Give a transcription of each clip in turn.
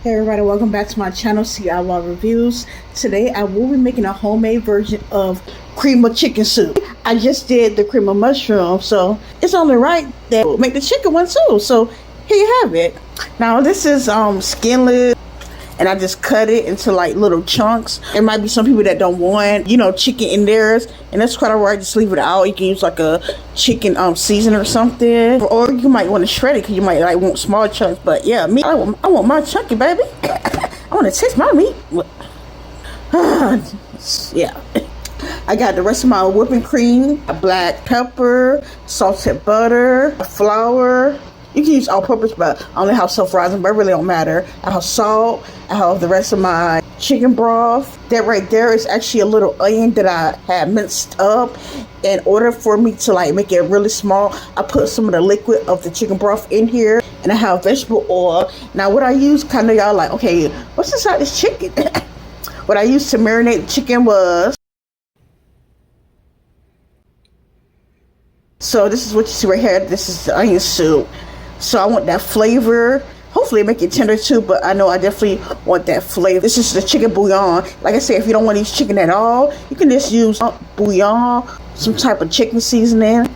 Hey everybody, welcome back to my channel, CI Law Reviews. Today I will be making a homemade version of cream of chicken soup. I just did the cream of mushroom, so it's only right that we'll make the chicken one too. So here you have it. Now this is skinless, and I just cut it into like little chunks. There might be some people that don't want, chicken in theirs, and that's quite alright. Just leave it out. You can use like a chicken season or something, or you might want to shred it because you might like want small chunks. But yeah, me, I want my chunky, baby. I want to taste my meat. Yeah. I got the rest of my whipping cream, black pepper, salted butter, flour. You can use all-purpose, but I only have self-rising, but it really don't matter. I have salt. I have the rest of my chicken broth. That right there is actually a little onion that I had minced up. In order for me to like make it really small, I put some of the liquid of the chicken broth in here, and I have vegetable oil. Now what I use, kind of y'all like, okay, what's inside this chicken? What I used to marinate the chicken was, so this is what you see right here. This is the onion soup. So I want that flavor. Hopefully make it tender too, but I know I definitely want that flavor. This is the chicken bouillon. Like I said, if you don't want to use chicken at all, you can just use bouillon, some type of chicken seasoning to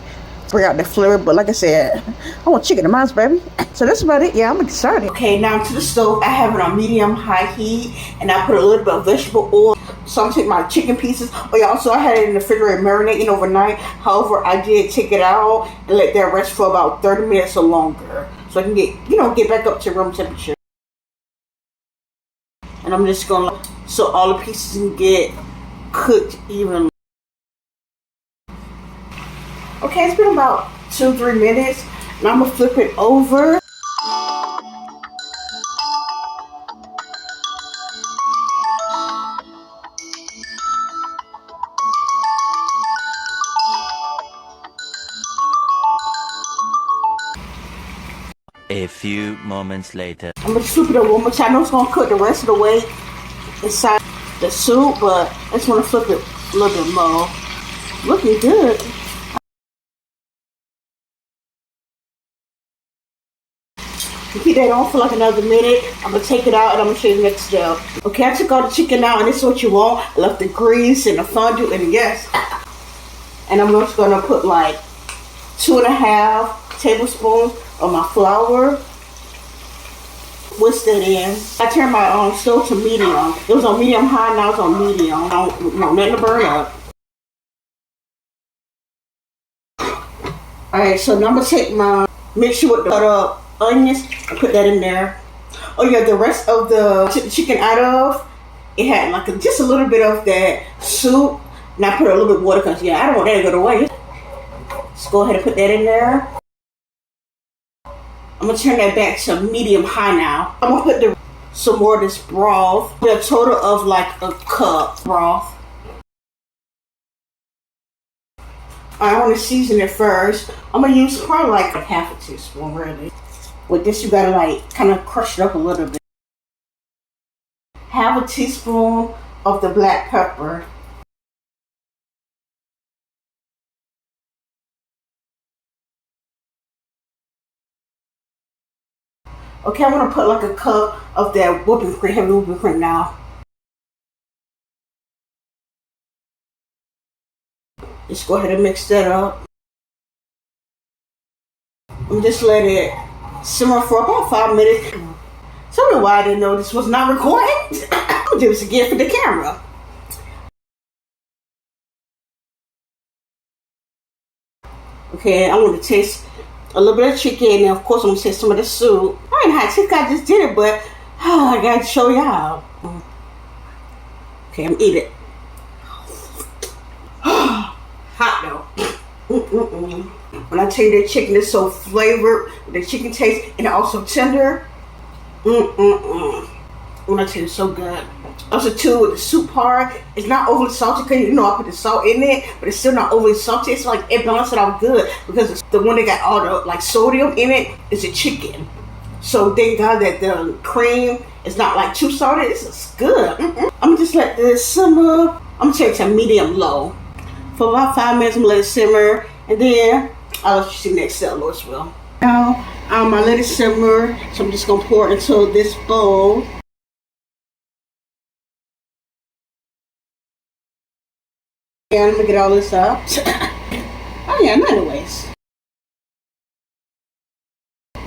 bring out the flavor. But like I said, I want chicken in mine, baby. So that's about it. Yeah, I'm excited. Okay, now to the stove. I have it on medium-high heat, and I put a little bit of vegetable oil. So I'm taking my chicken pieces. Oh yeah, also I had it in the refrigerator marinating overnight. However, I did take it out and let that rest for about 30 minutes or longer, so I can get back up to room temperature. And I'm just gonna, so all the pieces can get cooked evenly. Okay, it's been about 2-3 minutes, and I'm gonna flip it over. A few moments later. I'm gonna flip it over one more time. I know it's gonna cook the rest of the way inside the soup, but I just wanna flip it a little bit more. Looking good. Keep that on for like another minute. I'm gonna take it out and I'm gonna show you the next step. Okay, I took all the chicken out, and this is what you want. I left the grease and the fondue and yes. And I'm just gonna put like 2.5 tablespoons of my flour. Whisk that in. I turned my stove to medium. It was on medium high, now it's on medium. I don't want nothing to burn up. Alright, so now I'm gonna take my mixture with the cut up onions and put that in there. Oh yeah, the rest of the chicken out of it had like just a little bit of that soup, and I put a little bit of water because I don't want that to go to waste. Just go ahead and put that in there. I'm gonna turn that back to medium high now. I'm gonna put some more of this broth. A total of like a cup broth. I want to season it first. I'm gonna use probably like a half a teaspoon, really. With this, you gotta like kind of crush it up a little bit. Half a teaspoon of the black pepper. Okay, I'm gonna put like a cup of that whipping cream, heavy whipping cream now. Just go ahead and mix that up. And just let it simmer for about 5 minutes. Tell me why I didn't know this was not recording. I'm gonna do this again for the camera. Okay, I want to taste a little bit of chicken, and of course I'm gonna taste some of the soup. I ain't had chicken, I just did it, but I gotta show y'all. Okay, I'm eating it. Hot though. When I tell you that chicken is so flavored, the chicken taste, and also tender. When I tell you, it's so good. Also too, with the soup part, it's not overly salty because I put the salt in it, but it's still not overly salty. It's like it balanced it out good because it's the one that got all the like sodium in it is a chicken. So thank God that the cream is not like too salty. This is good. I'm gonna just let this simmer. I'm gonna take it to medium low for about 5 minutes. I'm gonna let it simmer, and then I'll let you see the next step, Lord's will. Now I let it simmer, so I'm just gonna pour it into this bowl. And I'm gonna get all this up. Oh yeah, anyways.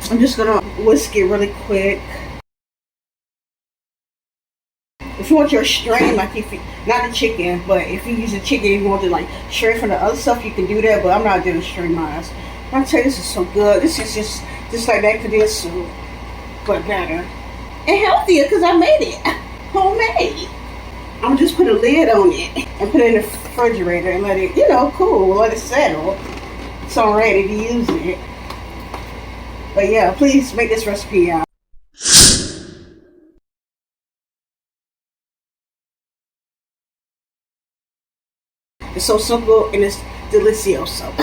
I'm just gonna whisk it really quick. If you want your strain, like if you, not the chicken, but if you use the chicken, you want to like strain from the other stuff, you can do that. But I'm not doing strain mine. I'm tell you, this is so good. This is just like that Cordilla soup, but better and healthier because I made it homemade. I'm gonna just put a lid on it and put it in the refrigerator and let it, cool, let it settle. So I'm ready to use it. But yeah, please make this recipe out. It's so simple and it's delicioso.